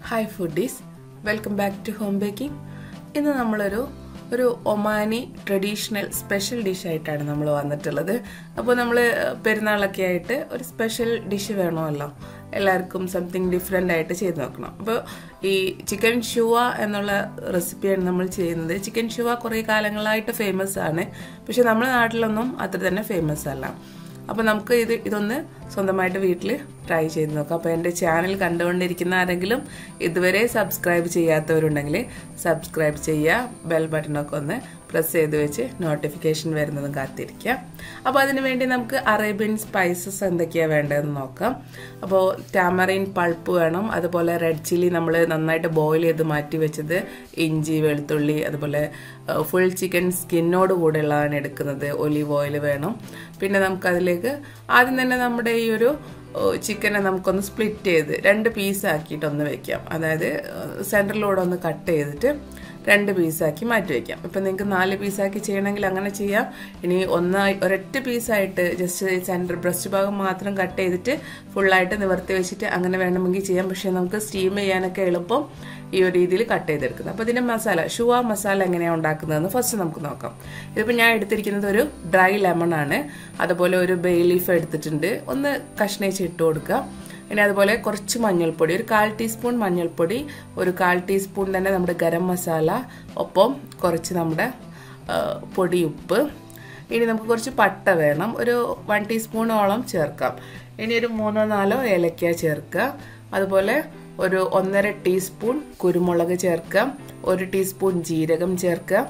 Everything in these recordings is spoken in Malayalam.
Hi foodies, welcome back to home baking. ഇന്ന് നമ്മളൊരു ഒമാനി ട്രഡീഷണൽ സ്പെഷ്യൽ ഡിഷ് ആയിട്ടാണ് നമ്മൾ വന്നിട്ടുള്ളത്. അപ്പോൾ നമ്മൾ പെരുന്നാളൊക്കെ ആയിട്ട് ഒരു സ്പെഷ്യൽ ഡിഷ് വേണമല്ലോ, എല്ലാവർക്കും സംതിങ് ഡിഫറെൻ്റ് ആയിട്ട് ചെയ്ത് നോക്കണം. അപ്പോൾ ഈ ചിക്കൻ ഷുവ എന്നുള്ള റെസിപ്പിയാണ് നമ്മൾ ചെയ്യുന്നത്. ചിക്കൻ ഷുവ കുറേ കാലങ്ങളായിട്ട് ഫേമസ് ആണ്, പക്ഷെ നമ്മുടെ നാട്ടിലൊന്നും അത്ര തന്നെ ഫേമസ് അല്ല. അപ്പോൾ നമുക്ക് ഇതൊന്ന് സ്വന്തമായിട്ട് വീട്ടിൽ ട്രൈ ചെയ്ത് നോക്കാം. അപ്പോൾ എൻ്റെ ചാനൽ കണ്ടുകൊണ്ടിരിക്കുന്ന ആരെങ്കിലും ഇതുവരെ സബ്സ്ക്രൈബ് ചെയ്യാത്തവരുണ്ടെങ്കിൽ സബ്സ്ക്രൈബ് ചെയ്യുക, ബെൽ ബട്ടണൊക്കെ ഒന്ന് പ്രസ് ചെയ്ത് വെച്ച് നോട്ടിഫിക്കേഷൻ വരുന്നതും കാത്തിരിക്കുക. അപ്പോൾ അതിന് വേണ്ടി നമുക്ക് അറേബ്യൻ സ്പൈസസ് എന്തൊക്കെയാണ് വേണ്ടതെന്ന് നോക്കാം. അപ്പോൾ ടാമറിൻ പൾപ്പ് വേണം, അതുപോലെ റെഡ് ചില്ലി നമ്മൾ നന്നായിട്ട് ബോയിൽ ചെയ്ത് മാറ്റി വെച്ചത്, ഇഞ്ചി വെളുത്തുള്ളി, അതുപോലെ ഫുൾ ചിക്കൻ സ്കിന്നോട് കൂടെയുള്ളതാണ് എടുക്കുന്നത്, ഒലീവ് ഓയിൽ വേണം. പിന്നെ നമുക്കതിലേക്ക് ആദ്യം തന്നെ നമ്മുടെ ഈ ഒരു ചിക്കനെ നമുക്കൊന്ന് സ്പ്ലിറ്റ് ചെയ്ത് 2 പീസാക്കിയിട്ടൊന്ന് വെക്കാം. അതായത് സെൻറ്ററിലൂടെ ഒന്ന് കട്ട് ചെയ്തിട്ട് 2 പീസാക്കി മാറ്റി വയ്ക്കാം. ഇപ്പം നിങ്ങൾക്ക് 4 പീസാക്കി ചെയ്യണമെങ്കിൽ അങ്ങനെ ചെയ്യാം. ഇനി ഒരൊറ്റ പീസായിട്ട് ജസ്റ്റ് സെൻറ്റർ ബ്രസ്റ്റ് ഭാഗം മാത്രം കട്ട് ചെയ്തിട്ട് ഫുള്ളായിട്ട് നിവർത്തി വെച്ചിട്ട് അങ്ങനെ വേണമെങ്കിൽ ചെയ്യാം. പക്ഷേ നമുക്ക് സ്റ്റീം ചെയ്യാനൊക്കെ എളുപ്പം ഈ ഒരു രീതിയിൽ കട്ട് ചെയ്തെടുക്കുന്നത്. അപ്പോൾ ഇതിൻ്റെ മസാല, ഷുവ മസാല എങ്ങനെയാണ് ഉണ്ടാക്കുന്നതെന്ന് ഫസ്റ്റ് നമുക്ക് നോക്കാം. ഇതിപ്പോൾ ഞാൻ എടുത്തിരിക്കുന്നത് ഒരു ഡ്രൈ ലെമൺ ആണ്, അതുപോലെ ഒരു ബേ ലീഫ് എടുത്തിട്ടുണ്ട്, ഒന്ന് കഷ്ണിച്ച് ഇട്ട് കൊടുക്കുക. ഇനി അതുപോലെ കുറച്ച് മഞ്ഞൾപ്പൊടി, ഒരു 1/4 ടീസ്പൂൺ മഞ്ഞൾപ്പൊടി, ഒരു 1/4 ടീസ്പൂൺ തന്നെ നമ്മുടെ ഗരം മസാല, ഒപ്പം കുറച്ച് നമ്മുടെ പൊടിയുപ്പ്. ഇനി നമുക്ക് കുറച്ച് പട്ട വേണം, ഒരു 1 ടീസ്പൂണോളം ചേർക്കാം. ഇനി ഒരു 3-4 ഏലക്ക ചേർക്കുക. അതുപോലെ ഒരു 1.5 ടീസ്പൂൺ കുരുമുളക് ചേർക്കാം, 1 ടീസ്പൂൺ ജീരകം ചേർക്കുക.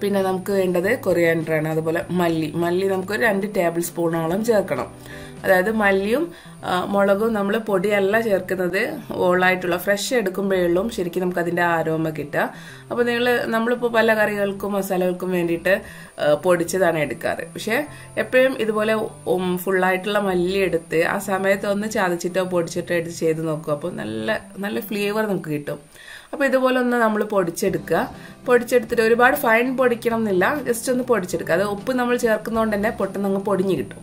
പിന്നെ നമുക്ക് വേണ്ടത് കൊറിയാൻഡറാണ്. അതുപോലെ മല്ലി നമുക്കൊരു 2 ടേബിൾ സ്പൂണോളം ചേർക്കണം. അതായത് മല്ലിയും മുളകും നമ്മൾ പൊടിയല്ല ചേർക്കുന്നത്, ഓളായിട്ടുള്ള ഫ്രഷ് എടുക്കുമ്പോഴുള്ളൂ ശരിക്കും നമുക്ക് അതിൻ്റെ ആരോമ കിട്ടുക. അപ്പോൾ നമ്മളിപ്പോൾ പല കറികൾക്കും മസാലകൾക്കും വേണ്ടിയിട്ട് പൊടിച്ചതാണ് എടുക്കാറ്. പക്ഷേ എപ്പോഴും ഇതുപോലെ ഫുള്ളായിട്ടുള്ള മല്ലി എടുത്ത് ആ സമയത്ത് ഒന്ന് ചതച്ചിട്ടോ പൊടിച്ചിട്ടോ എടുത്ത് ചെയ്ത് നോക്കും. അപ്പോൾ നല്ല ഫ്ലേവർ നമുക്ക് കിട്ടും. അപ്പോൾ ഇതുപോലെ ഒന്ന് നമ്മൾ പൊടിച്ചെടുത്തിട്ട് ഒരുപാട് ഫൈൻ പൊടിക്കണം എന്നില്ല, ജസ്റ്റ് ഒന്ന് പൊടിച്ചെടുക്കുക. അത് ഉപ്പ് നമ്മൾ ചേർക്കുന്നതുകൊണ്ട് തന്നെ പെട്ടെന്ന് അങ്ങ് പൊടിഞ്ഞ് കിട്ടും.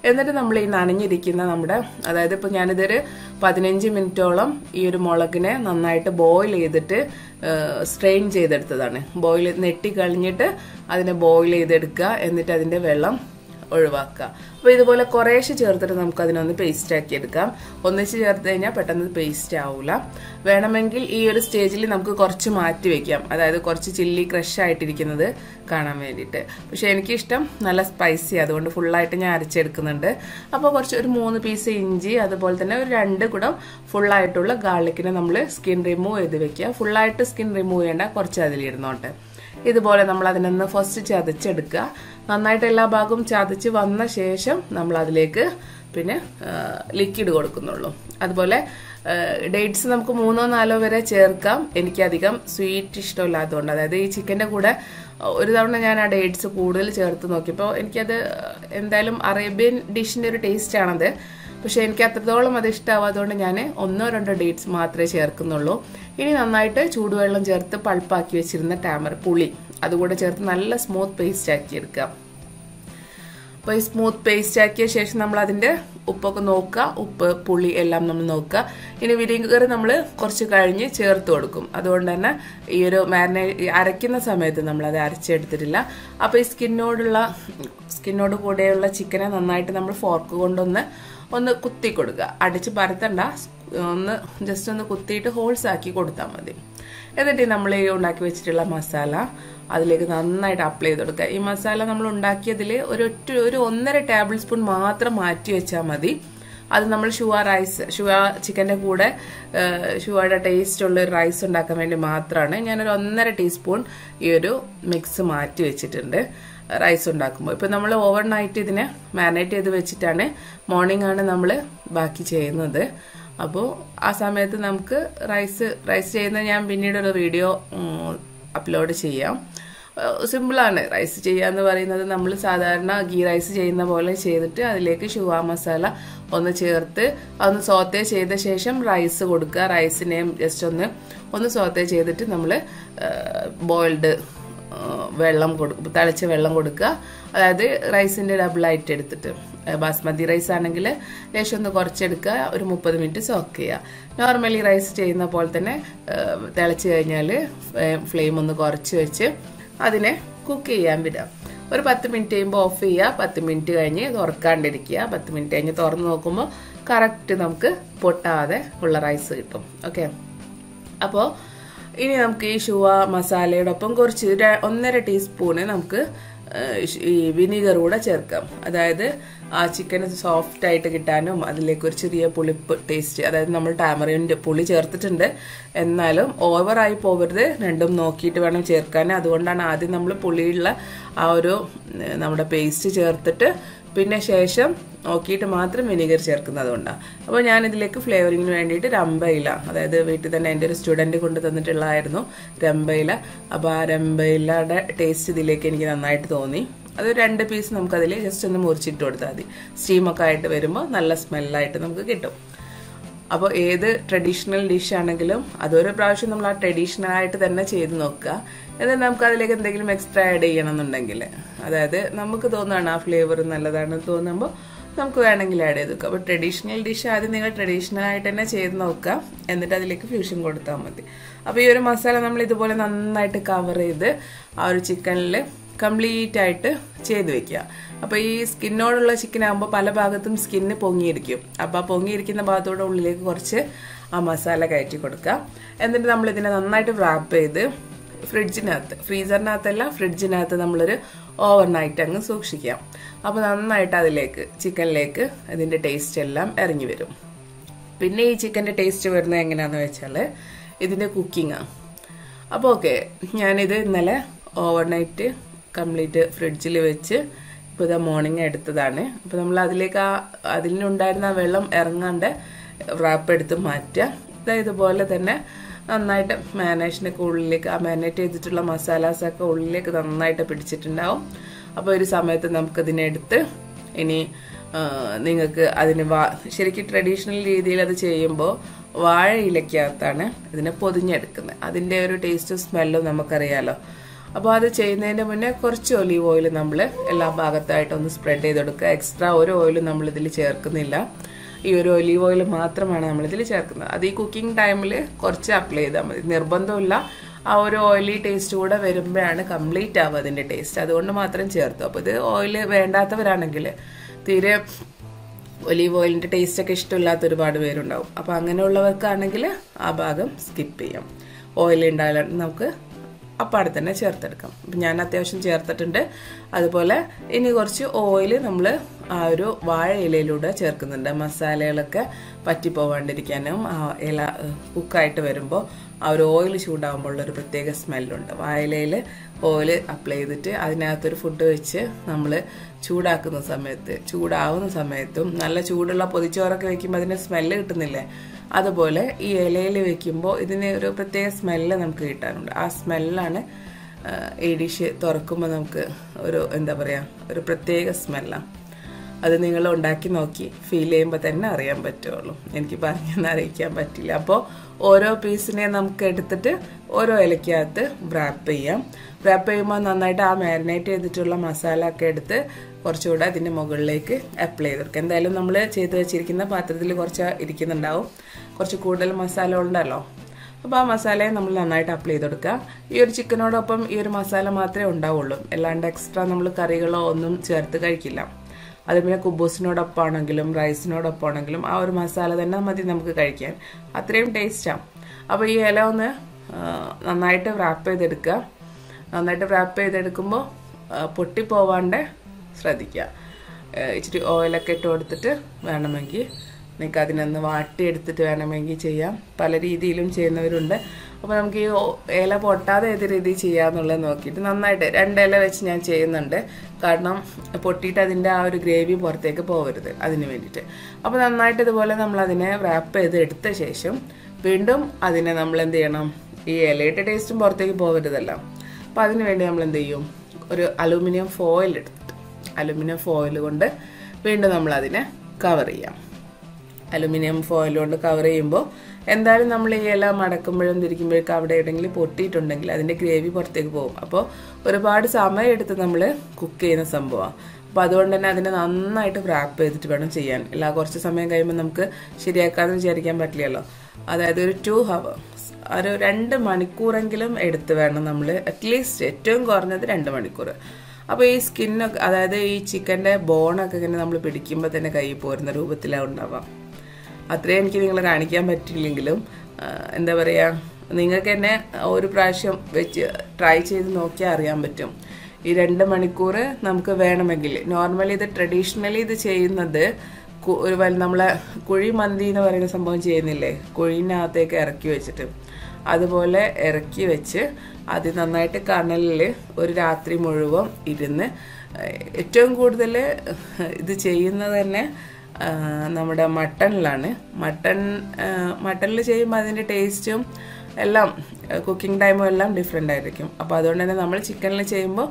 എന്നിട്ട് നമ്മൾ ഈ നനഞ്ഞിരിക്കുന്ന നമ്മുടെ, അതായത് ഇപ്പോൾ ഞാനിതൊരു 15 മിനിറ്റോളം ഈ ഒരു മുളകിനെ നന്നായിട്ട് ബോയിൽ ചെയ്തിട്ട് സ്ട്രെയിൻ ചെയ്തെടുത്തതാണ്. നെട്ടി കഴിഞ്ഞിട്ട് അതിനെ ബോയിൽ ചെയ്തെടുക്കുക, എന്നിട്ട് അതിൻ്റെ വെള്ളം ഒഴിവാക്കുക. അപ്പോൾ ഇതുപോലെ കുറേശ്ശെ ചേർത്തിട്ട് നമുക്ക് അതിനൊന്ന് പേസ്റ്റ് ആക്കി എടുക്കാം. ഒന്നിച്ച് ചേർത്ത് കഴിഞ്ഞാൽ പെട്ടെന്ന് പേസ്റ്റ് ആവില്ല. വേണമെങ്കിൽ ഈ ഒരു സ്റ്റേജിൽ നമുക്ക് കുറച്ച് മാറ്റി വെക്കാം, അതായത് കുറച്ച് ചില്ലി ക്രഷ് ആയിട്ടിരിക്കുന്നത് കാണാൻ വേണ്ടിയിട്ട്. പക്ഷെ എനിക്കിഷ്ടം നല്ല സ്പൈസി, അതുകൊണ്ട് ഫുള്ളായിട്ട് ഞാൻ അരച്ചെടുക്കുന്നുണ്ട്. അപ്പോൾ ഒരു 3 പീസ് ഇഞ്ചി, അതുപോലെ തന്നെ ഒരു 2 കുടം ഫുള്ളായിട്ടുള്ള ഗാർലിക്കിനെ നമ്മൾ സ്കിൻ റിമൂവ് ചെയ്ത് വെക്കുക. ഫുള്ളായിട്ട് സ്കിൻ റിമൂവ് ചെയ്യേണ്ട, കുറച്ച് അതിലിരുന്നോട്ടെ. ഇതുപോലെ നമ്മൾ അതിനൊന്ന് ഫസ്റ്റ് ചതച്ചെടുക്കുക. നന്നായിട്ട് എല്ലാ ഭാഗവും ചതച്ച് വന്ന ശേഷം നമ്മൾ അതിലേക്ക് പിന്നെ ലിക്വിഡ് കൊടുക്കുന്നുള്ളൂ. അതുപോലെ ഡേറ്റ്സ് നമുക്ക് 3-4 വരെ ചേർക്കാം. എനിക്കധികം സ്വീറ്റ് ഇഷ്ടമില്ലാത്തതുകൊണ്ട്, അതായത് ഈ ചിക്കൻ്റെ കൂടെ ഒരു തവണ ഞാൻ ആ ഡേറ്റ്സ് കൂടുതൽ ചേർത്ത് നോക്കിയപ്പോൾ എനിക്കത് എന്തായാലും അറേബ്യൻ ഡിഷിൻ്റെ ഒരു ടേസ്റ്റ് ആണത്, പക്ഷെ എനിക്ക് അത്രത്തോളം അത് ഇഷ്ടമാവാത്തതുകൊണ്ട് ഞാൻ 1-2 ഡേറ്റ്സ് മാത്രമേ ചേർക്കുന്നുള്ളൂ. ഇനി നന്നായിട്ട് ചൂടുവെള്ളം ചേർത്ത് പൾപ്പാക്കി വെച്ചിരുന്ന ടാമർ പുളി അതുകൂടെ ചേർത്ത് നല്ല സ്മൂത്ത് പേസ്റ്റ് ആക്കി എടുക്കാം. അപ്പോൾ ഈ സ്മൂത്ത് പേസ്റ്റ് ആക്കിയ ശേഷം നമ്മൾ അതിൻ്റെ ഉപ്പൊക്കെ നോക്കുക, ഉപ്പ് പുളി എല്ലാം നമ്മൾ നോക്കുക. ഇനി വിനീഗർ നമ്മൾ കുറച്ച് കഴിഞ്ഞ് ചേർത്ത് കൊടുക്കും. അതുകൊണ്ട് തന്നെ ഈ ഒരു അരയ്ക്കുന്ന സമയത്ത് നമ്മളത് അരച്ചെടുത്തിട്ടില്ല. അപ്പോൾ ഈ സ്കിന്നോട് കൂടെയുള്ള ചിക്കനെ നന്നായിട്ട് നമ്മൾ ഫോർക്ക് കൊണ്ടൊന്ന് കുത്തി കൊടുക്കുക. അടിച്ച് പരത്തണ്ട, ജസ്റ്റ് ഒന്ന് കുത്തിയിട്ട് ഹോൾസ് ആക്കി കൊടുത്താൽ മതി. എന്നിട്ട് നമ്മൾ ഈ ഉണ്ടാക്കി വെച്ചിട്ടുള്ള മസാല അതിലേക്ക് നന്നായിട്ട് അപ്ലൈ ചെയ്ത് കൊടുക്കുക. ഈ മസാല നമ്മൾ ഉണ്ടാക്കിയതിൽ ഒരു 1.5 ടേബിൾ സ്പൂൺ മാത്രം മാറ്റി വെച്ചാൽ മതി. അത് നമ്മൾ ഷുവ ചിക്കൻ്റെ കൂടെ ഷുവയുടെ ടേസ്റ്റ് ഉള്ള റൈസ് ഉണ്ടാക്കാൻ വേണ്ടി മാത്രമാണ്. ഞാനൊരു 1.5 ടീസ്പൂൺ ഈ ഒരു മിക്സ് മാറ്റി വെച്ചിട്ടുണ്ട് റൈസ് ഉണ്ടാക്കുമ്പോൾ. ഇപ്പോൾ നമ്മൾ ഓവർ നൈറ്റ് ഇതിനെ മാരിനേറ്റ് ചെയ്ത് വെച്ചിട്ടാണ് മോർണിംഗ് ആണ് നമ്മൾ ബാക്കി ചെയ്യുന്നത്. അപ്പോൾ ആ സമയത്ത് നമുക്ക് റൈസ് ചെയ്യുന്നത് ഞാൻ പിന്നീട് ഒരു വീഡിയോ അപ്ലോഡ് ചെയ്യാം. സിമ്പിളാണ് റൈസ് ചെയ്യാന്ന് പറയുന്നത്. നമ്മൾ സാധാരണ ഗീ റൈസ് ചെയ്യുന്ന പോലെ ചെയ്തിട്ട് അതിലേക്ക് ഷുവ മസാല ഒന്ന് ചേർത്ത് അതൊന്ന് സോത്തേ ചെയ്ത ശേഷം റൈസ് കൊടുക്കുക. റൈസിനെയും ജസ്റ്റ് ഒന്ന് സോത്തേ ചെയ്തിട്ട് നമ്മൾ ബോയിൽഡ് തിളച്ച വെള്ളം കൊടുക്കുക. അതായത് റൈസിൻ്റെ ഡബിളായിട്ട് എടുത്തിട്ട് ബാസ്മതി റൈസ് ആണെങ്കിൽ ലേശം ഒന്ന് കുറച്ചെടുക്കുക, ഒരു 30 മിനിറ്റ് സോക്ക് ചെയ്യുക. നോർമലി റൈസ് ചെയ്യുന്ന പോലെ തന്നെ തിളച്ച് കഴിഞ്ഞാൽ ഫ്ലെയിം ഒന്ന് കുറച്ച് വെച്ച് അതിനെ കുക്ക് ചെയ്യാൻ വിടാം. ഒരു 10 മിനിറ്റ് കഴിയുമ്പോൾ ഓഫ് ചെയ്യുക. 10 മിനിറ്റ് കഴിഞ്ഞ് തുറക്കാണ്ടിരിക്കുക. 10 മിനിറ്റ് കഴിഞ്ഞ് തുറന്ന് നോക്കുമ്പോൾ കറക്റ്റ് നമുക്ക് പൊട്ടാതെ ഉള്ള റൈസ് കിട്ടും. ഓക്കെ, അപ്പോൾ ഇനി നമുക്ക് ഈ ഷുവ മസാലയോടൊപ്പം കുറച്ച് 1.5 ടീസ്പൂണ് നമുക്ക് ഈ വിനീഗർ കൂടെ ചേർക്കാം. അതായത് ആ ചിക്കൻ സോഫ്റ്റ് ആയിട്ട് കിട്ടാനും അതിലേക്ക് ഒരു ചെറിയ പുളിപ്പ് ടേസ്റ്റ്, അതായത് നമ്മൾ ടാമറിൻ്റെ പുളി ചേർത്തിട്ടുണ്ട്, എന്നാലും ഓവറായി പോകരുത്, രണ്ടും നോക്കിയിട്ട് വേണം ചേർക്കാൻ. അതുകൊണ്ടാണ് ആദ്യം നമ്മൾ പുളിയുള്ള ആ ഒരു നമ്മുടെ പേസ്റ്റ് ചേർത്തിട്ട് പിന്നെ ശേഷം നോക്കിയിട്ട് മാത്രം വിനീഗർ ചേർക്കുന്നത് കൊണ്ടാണ്. അപ്പോൾ ഞാനിതിലേക്ക് ഫ്ലേവറിങ്ങിന് വേണ്ടിയിട്ട് രമ്പയില, അതായത് വീട്ടിൽ തന്നെ എൻ്റെ ഒരു സ്റ്റുഡൻറ്റ് കൊണ്ട് തന്നിട്ടുള്ളതായിരുന്നു രമ്പയില. അപ്പോൾ ആ രമ്പയിലയുടെ ടേസ്റ്റ് ഇതിലേക്ക് എനിക്ക് നന്നായിട്ട് തോന്നി. അത് 2 പീസ് നമുക്കതിൽ ജസ്റ്റ് ഒന്ന് മുറിച്ചിട്ട് കൊടുത്താൽ മതി. സ്റ്റീമൊക്കെ ആയിട്ട് വരുമ്പോൾ നല്ല സ്മെല്ലായിട്ട് നമുക്ക് കിട്ടും. അപ്പോൾ ഏത് ട്രഡീഷണൽ ഡിഷ് ആണെങ്കിലും അതൊരു പ്രാവശ്യം നമ്മൾ ആ ട്രഡീഷണൽ ആയിട്ട് തന്നെ ചെയ്ത് നോക്കുക. എന്നിട്ട് നമുക്ക് അതിലേക്ക് എന്തെങ്കിലും എക്സ്ട്രാ ആഡ് ചെയ്യണം എന്നുണ്ടെങ്കിൽ, അതായത് നമുക്ക് തോന്നുകയാണ് ആ ഫ്ലേവർ നല്ലതാണെന്ന് തോന്നുമ്പോൾ നമുക്ക് വേണമെങ്കിൽ ആഡ് ചെയ്ത് നോക്കുക. അപ്പോൾ ട്രഡീഷണൽ ഡിഷ് ആദ്യം നിങ്ങൾ ട്രഡീഷണൽ ആയിട്ട് തന്നെ ചെയ്ത് നോക്കുക, എന്നിട്ട് അതിലേക്ക് ഫ്യൂഷൻ കൊടുത്താൽ മതി. അപ്പോൾ ഈ ഒരു മസാല നമ്മൾ ഇതുപോലെ നന്നായിട്ട് കവർ ചെയ്ത് ആ ഒരു ചിക്കനിൽ കംപ്ലീറ്റ് ആയിട്ട് ചെയ്ത് വെക്കുക. അപ്പോൾ ഈ സ്കിന്നോടുള്ള ചിക്കൻ ആകുമ്പോൾ പല ഭാഗത്തും സ്കിന്ന് പൊങ്ങിയിരിക്കും. അപ്പോൾ ആ പൊങ്ങിയിരിക്കുന്ന ഭാഗത്തോടെ ഉള്ളിലേക്ക് കുറച്ച് ആ മസാല കയറ്റി കൊടുക്കുക. എന്നിട്ട് നമ്മൾ ഇതിനെ നന്നായിട്ട് റാപ്പ് ചെയ്ത് ഫ്രിഡ്ജിനകത്ത്, ഫ്രീസറിനകത്തല്ല ഫ്രിഡ്ജിനകത്ത് നമ്മളൊരു ഓവർനൈറ്റ് അങ്ങ് സൂക്ഷിക്കാം. അപ്പോൾ നന്നായിട്ട് അതിലേക്ക് ചിക്കനിലേക്ക് അതിൻ്റെ ടേസ്റ്റ് എല്ലാം ഇറങ്ങി വരും. പിന്നെ ഈ ചിക്കൻ്റെ ടേസ്റ്റ് വരുന്നത് എങ്ങനെയാണെന്ന് വെച്ചാൽ ഇതിൻ്റെ കുക്കിങ്ങാണ്. അപ്പോൾ ഓക്കെ, ഞാനിത് ഇന്നലെ ഓവർനൈറ്റ് കംപ്ലീറ്റ് ഫ്രിഡ്ജിൽ വെച്ച് ഇപ്പോൾ ഇതാ മോർണിംഗ് എടുത്തതാണ്. അപ്പോൾ നമ്മൾ അതിലേക്ക് അതിലുണ്ടായിരുന്ന വെള്ളം ഇറങ്ങാണ്ട് റാപ്പ് എടുത്ത് മാറ്റുക. ഇതുപോലെ തന്നെ നന്നായിട്ട് മാരിനേഷനൊക്കെ ഉള്ളിലേക്ക്, ആ മാരിനേറ്റ് ചെയ്തിട്ടുള്ള മസാലാസൊക്കെ ഉള്ളിലേക്ക് നന്നായിട്ട് പിടിച്ചിട്ടുണ്ടാവും. അപ്പോൾ ഒരു സമയത്ത് നമുക്കതിനെടുത്ത് ഇനി നിങ്ങൾക്ക് അതിന് ശരിക്കും ട്രഡീഷണൽ രീതിയിൽ അത് ചെയ്യുമ്പോൾ വാഴയിലക്കകത്താണ് ഇതിനെ പൊതിഞ്ഞെടുക്കുന്നത്. അതിൻ്റെ ഒരു ടേസ്റ്റും സ്മെല്ലും നമുക്കറിയാലോ. അപ്പോൾ അത് ചെയ്യുന്നതിൻ്റെ മുന്നേ കുറച്ച് ഒലീവ് ഓയിൽ നമ്മൾ എല്ലാ ഭാഗത്തായിട്ടൊന്ന് സ്പ്രെഡ് ചെയ്ത് കൊടുക്കുക. എക്സ്ട്രാ ഒരു ഓയിലും നമ്മളിതിൽ ചേർക്കുന്നില്ല. ഈ ഒരു ഒലീവ് ഓയിൽ മാത്രമാണ് നമ്മളിതിൽ ചേർക്കുന്നത്. അത് ഈ കുക്കിംഗ് ടൈമിൽ കുറച്ച് അപ്ലൈ ചെയ്താൽ മതി, നിർബന്ധമില്ല. ആ ഒരു ഓയിലി ടേസ്റ്റ് കൂടെ വരുമ്പോഴാണ് കംപ്ലീറ്റ് ആവുക അതിൻ്റെ ടേസ്റ്റ്. അതുകൊണ്ട് മാത്രം ചേർത്തു. അപ്പോൾ ഇത് ഓയിൽ വേണ്ടാത്തവരാണെങ്കിൽ, തീരെ ഒലീവ് ഓയിലിൻ്റെ ടേസ്റ്റൊക്കെ ഇഷ്ടമില്ലാത്ത ഒരുപാട് പേരുണ്ടാവും. അപ്പോൾ അങ്ങനെയുള്ളവർക്കാണെങ്കിൽ ആ ഭാഗം സ്കിപ്പ് ചെയ്യാം. ഓയിൽ ഉണ്ടായാലും നമുക്ക് അപ്പാടെ തന്നെ ചേർത്തെടുക്കാം. അപ്പം ഞാൻ അത്യാവശ്യം ചേർത്തിട്ടുണ്ട്. അതുപോലെ ഇനി കുറച്ച് ഓയിൽ നമ്മൾ ആ ഒരു വാഴ ഇലയിലൂടെ ചേർക്കുന്നുണ്ട്. മസാലകളൊക്കെ പറ്റിപ്പോവാണ്ടിരിക്കാനും ആ ഇല കുക്കായിട്ട് വരുമ്പോൾ ആ ഒരു ഓയിൽ ചൂടാകുമ്പോൾ ഒരു പ്രത്യേക സ്മെല്ലുണ്ട്. വാഴയിലയിൽ ഓയിൽ അപ്ലൈ ചെയ്തിട്ട് അതിനകത്തൊരു ഫുഡ് വെച്ച് നമ്മൾ ചൂടാവുന്ന സമയത്തും നല്ല ചൂടുള്ള പൊതിച്ചോറൊക്കെ വെക്കുമ്പോൾ അതിന് സ്മെല്ല് കിട്ടുന്നില്ലേ, അതുപോലെ ഈ ഇലയിൽ വെക്കുമ്പോൾ ഇതിന് ഒരു പ്രത്യേക സ്മെല്ല് നമുക്ക് കിട്ടാറുണ്ട്. ആ സ്മെല്ലാണ് ഈ ഡിഷ് തുറക്കുമ്പോൾ നമുക്ക് ഒരു എന്താ പറയുക, ഒരു പ്രത്യേക സ്മെല്ലാണ്. അത് നിങ്ങൾ ഉണ്ടാക്കി നോക്കി ഫീൽ ചെയ്യുമ്പോൾ തന്നെ അറിയാൻ പറ്റുള്ളൂ. എനിക്ക് പറഞ്ഞൊന്നും അറിയിക്കാൻ പറ്റില്ല. അപ്പോൾ ഓരോ പീസിനെ നമുക്ക് എടുത്തിട്ട് ഓരോ ഇലക്കകത്ത് റാപ്പ് ചെയ്യാം. റാപ്പ് ചെയ്യുമ്പോൾ നന്നായിട്ട് ആ മാരിനേറ്റ് ചെയ്തിട്ടുള്ള മസാല ഒക്കെ എടുത്ത് കുറച്ചുകൂടെ അതിൻ്റെ മുകളിലേക്ക് അപ്ലൈ ചെയ്ത് കൊടുക്കുക. എന്തായാലും നമ്മൾ ചെയ്ത് വെച്ചിരിക്കുന്ന പാത്രത്തിൽ കുറച്ച് ഇരിക്കുന്നുണ്ടാവും, കുറച്ച് കൂടുതൽ മസാല ഉണ്ടല്ലോ. അപ്പോൾ ആ മസാലയെ നമ്മൾ നന്നായിട്ട് അപ്ലൈ ചെയ്ത് കൊടുക്കുക. ഈ ഒരു ചിക്കനോടൊപ്പം ഈ ഒരു മസാല മാത്രമേ ഉണ്ടാവുള്ളൂ, അല്ലാണ്ട് എക്സ്ട്രാ നമ്മൾ കറികളോ ഒന്നും ചേർത്ത് കഴിക്കില്ല. അത് പിന്നെ കുബൂസിനോടൊപ്പമാണെങ്കിലും റൈസിനോടൊപ്പമാണെങ്കിലും ആ ഒരു മസാല തന്നെ മതി നമുക്ക് കഴിക്കാൻ, അത്രയും ടേസ്റ്റാണ്. അപ്പോൾ ഈ ഇല ഒന്ന് നന്നായിട്ട് റാപ്പ് ചെയ്തെടുക്കുക. നന്നായിട്ട് റാപ്പ് ചെയ്തെടുക്കുമ്പോൾ പൊട്ടിപ്പോവാണ്ട് ശ്രദ്ധിക്കുക. ഇച്ചിരി ഓയിലൊക്കെ ഇട്ട് കൊടുത്തിട്ട് വേണമെങ്കിൽ നിങ്ങൾക്ക് അതിനൊന്ന് വാട്ടിയെടുത്തിട്ട് വേണമെങ്കിൽ ചെയ്യാം. പല രീതിയിലും ചെയ്യുന്നവരുണ്ട്. അപ്പോൾ നമുക്ക് ഈ ഇല പൊട്ടാതെ ഏത് രീതിയിൽ ചെയ്യാമെന്നുള്ളത് നോക്കിയിട്ട് നന്നായിട്ട് 2 ഇല വെച്ച് ഞാൻ ചെയ്യുന്നുണ്ട്. കാരണം പൊട്ടിയിട്ട് അതിൻ്റെ ആ ഒരു ഗ്രേവി പുറത്തേക്ക് പോകരുത്, അതിന് വേണ്ടിയിട്ട്. അപ്പോൾ നന്നായിട്ട് ഇതുപോലെ നമ്മളതിനെ റാപ്പ് ചെയ്ത് എടുത്ത ശേഷം വീണ്ടും അതിനെ നമ്മൾ എന്ത് ചെയ്യണം, ഈ ഇലയുടെ ടേസ്റ്റും പുറത്തേക്ക് പോകരുതല്ലോ. അപ്പോൾ അതിന് വേണ്ടി നമ്മൾ എന്ത് ചെയ്യും, ഒരു അലൂമിനിയം ഫോയിൽ എടുത്തിട്ട് അലൂമിനിയം ഫോയിൽ കൊണ്ട് വീണ്ടും നമ്മളതിനെ കവർ ചെയ്യാം. അലുമിനിയം ഫോയിൽ കൊണ്ട് കവർ ചെയ്യുമ്പോൾ എന്തായാലും നമ്മൾ ഈ ഇല മടക്കുമ്പോഴും തിരിക്കുമ്പോഴേക്കും അവിടെ എവിടെയെങ്കിലും പൊട്ടിയിട്ടുണ്ടെങ്കിൽ അതിൻ്റെ ഗ്രേവി പുറത്തേക്ക് പോകും. അപ്പോൾ ഒരുപാട് സമയം എടുത്ത് നമ്മൾ കുക്ക് ചെയ്യുന്ന സംഭവമാണ്. അപ്പോൾ അതുകൊണ്ട് തന്നെ അതിനെ നന്നായിട്ട് റാപ്പ് ചെയ്തിട്ട് വേണം ചെയ്യാൻ. ഇല്ല കുറച്ച് സമയം കഴിയുമ്പോൾ നമുക്ക് ശരിയാക്കാമെന്ന് വിചാരിക്കാൻ പറ്റില്ലല്ലോ. അതായത് ഒരു 2 hours, ഒരു 2 മണിക്കൂറെങ്കിലും എടുത്ത് വേണം നമ്മൾ, അറ്റ്ലീസ്റ്റ് ഏറ്റവും കുറഞ്ഞത് 2 മണിക്കൂർ. അപ്പോൾ ഈ സ്കിന്നൊക്കെ, അതായത് ഈ ചിക്കൻ്റെ ബോണൊക്കെ ഇങ്ങനെ നമ്മൾ പിടിക്കുമ്പോൾ തന്നെ കൈ പോരുന്ന രൂപത്തിലാണ് ഉണ്ടാവാം. അത്രയും എനിക്ക് നിങ്ങളെ കാണിക്കാൻ പറ്റില്ലെങ്കിലും എന്താ പറയുക, നിങ്ങൾക്ക് തന്നെ ഒരു പ്രാവശ്യം വെച്ച് ട്രൈ ചെയ്ത് നോക്കിയാൽ അറിയാൻ പറ്റും. ഈ 2 മണിക്കൂർ നമുക്ക് വേണമെങ്കിൽ, നോർമലി ഇത് ട്രഡീഷണലി ഇത് ചെയ്യുന്നത് ഒരു നമ്മളെ കുഴി മന്തി എന്ന് പറയുന്ന സംഭവം ചെയ്യുന്നില്ലേ, കുഴിനകത്തേക്ക് ഇറക്കി വെച്ചിട്ട്, അതുപോലെ ഇറക്കി വെച്ച് അത് നന്നായിട്ട് കനലിൽ ഒരു രാത്രി മുഴുവൻ ഇരുന്ന്, ഏറ്റവും കൂടുതൽ ഇത് ചെയ്യുന്നത് തന്നെ നമ്മുടെ മട്ടണിലാണ്. മട്ടണിൽ ചെയ്യുമ്പോൾ അതിൻ്റെ ടേസ്റ്റും എല്ലാം, കുക്കിംഗ് ടൈമും എല്ലാം ഡിഫറെൻ്റ് ആയിരിക്കും. അപ്പോൾ അതുകൊണ്ട് തന്നെ നമ്മൾ ചിക്കനിൽ ചെയ്യുമ്പോൾ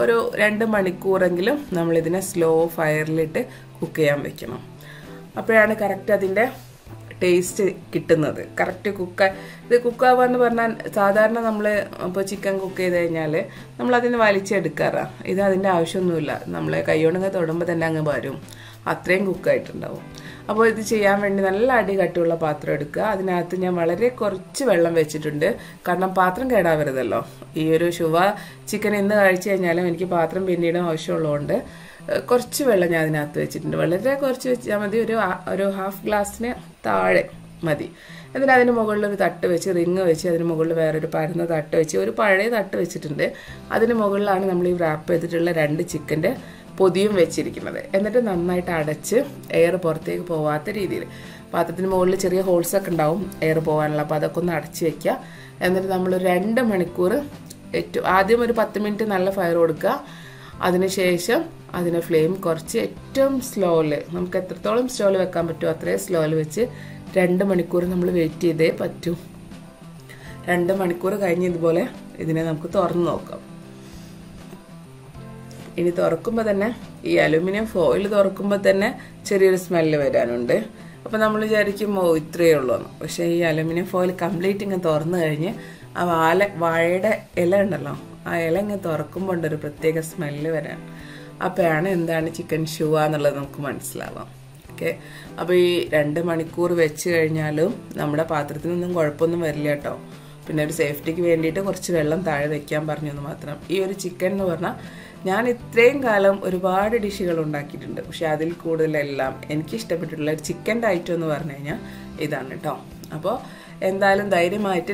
ഒരു 2 മണിക്കൂറെങ്കിലും നമ്മളിതിനെ സ്ലോ ഫയറിലിട്ട് കുക്ക് ചെയ്യാൻ വെക്കണം. അപ്പോഴാണ് കറക്റ്റ് അതിൻ്റെ ടേസ്റ്റ് കിട്ടുന്നത്. കറക്റ്റ് ഇത് കുക്കാവാന്ന് പറഞ്ഞാൽ, സാധാരണ നമ്മൾ ഇപ്പോൾ ചിക്കൻ കുക്ക് ചെയ്ത് കഴിഞ്ഞാൽ നമ്മളതിന് വലിച്ചെടുക്കാറാണ്. ഇത് അതിൻ്റെ ആവശ്യമൊന്നുമില്ല, നമ്മൾ കൈകൊണ്ടങ്ങ് തൊടുമ്പോൾ തന്നെ അങ്ങ് വരും, അത്രയും കുക്കായിട്ടുണ്ടാവും. അപ്പോൾ ഇത് ചെയ്യാൻ വേണ്ടി നല്ല അടികട്ടിയുള്ള പാത്രം എടുക്കുക. അതിനകത്ത് ഞാൻ വളരെ കുറച്ച് വെള്ളം വെച്ചിട്ടുണ്ട്, കാരണം പാത്രം കേടാവരുതല്ലോ. ഈ ഒരു ഷുവ ചിക്കൻ ഇന്ന് കഴിച്ചു കഴിഞ്ഞാലും എനിക്ക് പാത്രം പിന്നീട് ആവശ്യമുള്ളതുകൊണ്ട് കുറച്ച് വെള്ളം ഞാൻ അതിനകത്ത് വെച്ചിട്ടുണ്ട്. വളരെ കുറച്ച് വെച്ചാൽ മതി, ഒരു ഹാഫ് ഗ്ലാസ്സിന് താഴെ മതി. എന്നിട്ട് അതിന് മുകളിൽ ഒരു തട്ട് വെച്ച്, റിങ് വെച്ച്, അതിന് മുകളിൽ വേറൊരു പരന്ന തട്ട് വെച്ച്, ഒരു പഴയ തട്ട് വെച്ചിട്ടുണ്ട്. അതിന് മുകളിലാണ് നമ്മൾ ഈ റാപ്പ് ചെയ്തിട്ടുള്ള 2 ചിക്കൻ്റെ പൊതിയും വെച്ചിരിക്കുന്നത്. എന്നിട്ട് നന്നായിട്ട് അടച്ച് എയർ പുറത്തേക്ക് പോവാത്ത രീതിയിൽ, പാത്രത്തിന് മുകളിൽ ചെറിയ ഹോൾസൊക്കെ ഉണ്ടാവും എയർ പോകാനുള്ള, അപ്പോൾ അതൊക്കെ ഒന്ന് അടച്ച് വെക്കുക. എന്നിട്ട് നമ്മളൊരു 2 മണിക്കൂർ, ആദ്യം ഒരു 10 മിനിറ്റ് നല്ല ഫയർ കൊടുക്കുക. അതിനുശേഷം അതിന് ഫ്ലെയിം കുറച്ച് ഏറ്റവും സ്ലോയിൽ, നമുക്ക് എത്രത്തോളം സ്ലോയിൽ വെക്കാൻ പറ്റുമോ അത്രയും സ്ലോയിൽ വെച്ച് 2 മണിക്കൂർ നമ്മൾ വെയിറ്റ് ചെയ്തേ പറ്റൂ. 2 മണിക്കൂർ കഴിഞ്ഞ് ഇതുപോലെ ഇതിനെ നമുക്ക് തുറന്ന് നോക്കാം. ഇനി തുറക്കുമ്പോൾ തന്നെ ഈ അലുമിനിയം ഫോയിൽ തുറക്കുമ്പോൾ തന്നെ ചെറിയൊരു സ്മെല്ല് വരാനുണ്ട്. അപ്പോൾ നമ്മൾ വിചാരിക്കും ഇത്രയേ ഉള്ളൂ എന്ന്. പക്ഷേ ഈ അലുമിനിയം ഫോയിൽ കംപ്ലീറ്റ് ഇങ്ങനെ തുറന്നു കഴിഞ്ഞ് ആ വാഴയുടെ ഇല ഉണ്ടല്ലോ, ആ ഇല ഇങ്ങനെ തുറക്കുമ്പോൾ ഉണ്ട് ഒരു പ്രത്യേക സ്മെല്ല് വരാൻ. അപ്പോഴാണ് എന്താണ് ചിക്കൻ ഷുവ എന്നുള്ളത് നമുക്ക് മനസ്സിലാവാം. ഓക്കെ, അപ്പോൾ ഈ 2 മണിക്കൂർ വെച്ച് കഴിഞ്ഞാലും നമ്മുടെ പാത്രത്തിനൊന്നും കുഴപ്പമൊന്നും വരില്ല കേട്ടോ. പിന്നെ ഒരു സേഫ്റ്റിക്ക് വേണ്ടിയിട്ട് കുറച്ച് വെള്ളം താഴെ വെക്കാൻ പറഞ്ഞെന്ന് മാത്രം. ഈ ഒരു ചിക്കൻ എന്ന് പറഞ്ഞാൽ ഞാൻ ഇത്രയും കാലം ഒരുപാട് ഡിഷുകൾ ഉണ്ടാക്കിയിട്ടുണ്ട്, പക്ഷെ അതിൽ കൂടുതലെല്ലാം എനിക്ക് ഇഷ്ടപ്പെട്ടിട്ടുള്ള ഒരു ചിക്കൻ്റെ ഐറ്റം എന്ന് പറഞ്ഞു കഴിഞ്ഞാൽ ഇതാണ് കേട്ടോ. അപ്പോൾ എന്തായാലും ധൈര്യമായിട്ട്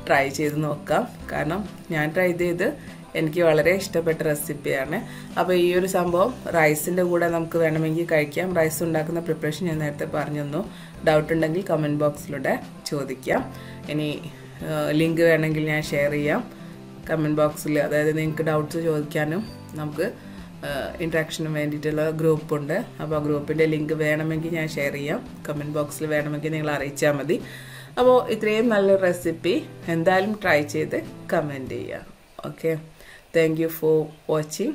ട്രൈ ചെയ്ത് നോക്കാം, കാരണം ഞാൻ ട്രൈ ചെയ്ത് എനിക്ക് വളരെ ഇഷ്ടപ്പെട്ട റെസിപ്പിയാണ്. അപ്പോൾ ഈ ഒരു സംഭവം റൈസിൻ്റെ കൂടെ നമുക്ക് വേണമെങ്കിൽ കഴിക്കാം. റൈസ് ഉണ്ടാക്കുന്ന പ്രിപ്പറേഷൻ ഞാൻ നേരത്തെ പറഞ്ഞു തന്നു. ഡൗട്ട് ഉണ്ടെങ്കിൽ കമൻറ്റ് ബോക്സിലൂടെ ചോദിക്കാം. ഇനി ലിങ്ക് വേണമെങ്കിൽ ഞാൻ ഷെയർ ചെയ്യാം കമൻറ്റ് ബോക്സിൽ. അതായത് നിങ്ങൾക്ക് ഡൗട്ട്സ് ചോദിക്കാനും നമുക്ക് ഇൻട്രാക്ഷന് വേണ്ടിയിട്ടുള്ള ഗ്രൂപ്പുണ്ട്. അപ്പോൾ ആ ഗ്രൂപ്പിൻ്റെ ലിങ്ക് വേണമെങ്കിൽ ഞാൻ ഷെയർ ചെയ്യാം. കമൻറ്റ് ബോക്സിൽ വേണമെങ്കിൽ നിങ്ങൾ അറിയിച്ചാൽ മതി. അപ്പോൾ ഇത്രയും നല്ലൊരു റെസിപ്പി എന്തായാലും ട്രൈ ചെയ്ത് കമൻറ്റ് ചെയ്യുക. Okay, thank you for watching.